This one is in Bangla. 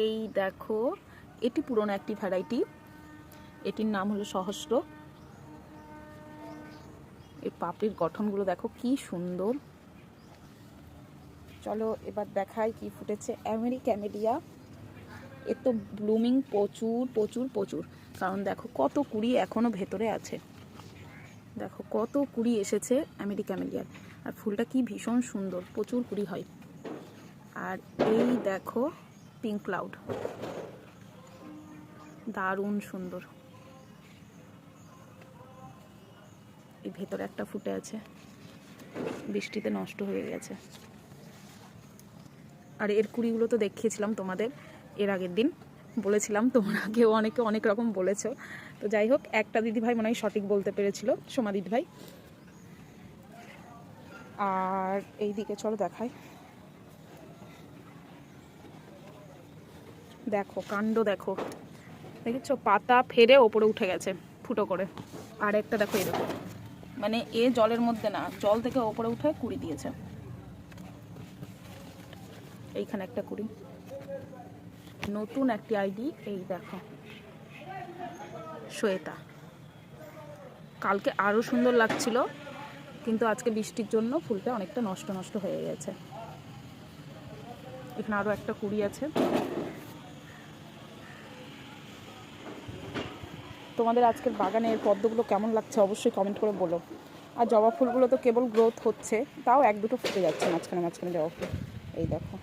এই দেখো, এটি পুরনো একটি ভ্যারাইটি, এটির নাম হলো সহস্র। এই পাপড়ির গঠনগুলো দেখো কি সুন্দর। চলো এবার দেখাই কি ফুটেছে। ক্যামেলিয়া, এর তো ব্লুমিং প্রচুর প্রচুর প্রচুর, কারণ দেখো কত কুড়ি এখনো ভেতরে আছে। দেখো কত কুড়ি এসেছে ক্যামেলিয়ার, আর ফুলটা কি ভীষণ সুন্দর, প্রচুর কুড়ি হয়। আর এই দেখো পিঙ্ক ক্লাউড, দারুণ সুন্দর। এই ভেতরে একটা ফুটে আছে, বৃষ্টিতে নষ্ট হয়ে গেছে। আর এর কুড়িগুলো তো দেখিয়েছিলাম তোমাদের এর আগের দিন, বলেছিলাম, তোমরা কেউ অনেকে অনেক রকম বলেছো। তো যাই হোক, একটা দিদিভাই মনে হয় সঠিক বলতে পেরেছিল, সোমা দিদিভাই। আর এই দিকে চলো দেখাই, দেখো কাণ্ড দেখো, দেখেছো পাতা ফেরে ওপরে উঠে গেছে ফুটো করে। আর একটা দেখো এরকম, মানে এ জলের মধ্যে না, জল থেকে ওপরে উঠে কুড়ি দিয়েছে। এইখানে একটা কুড়ি, নতুন একটি আইডি। এই দেখো শ্বেতা, কালকে আরও সুন্দর লাগছিল, কিন্তু আজকে বৃষ্টির জন্য ফুলটা অনেকটা নষ্ট নষ্ট হয়ে গেছে। এখানে আরও একটা কুড়ি আছে। তোমাদের আজকের বাগানের পদ্মগুলো কেমন লাগছে অবশ্যই কমেন্ট করে বলো। আর জবা ফুলগুলো তো কেবল গ্রোথ হচ্ছে, তাও এক দুটো ফুটে যাচ্ছে মাঝখানে মাঝখানে জবা ফুল। এই দেখো।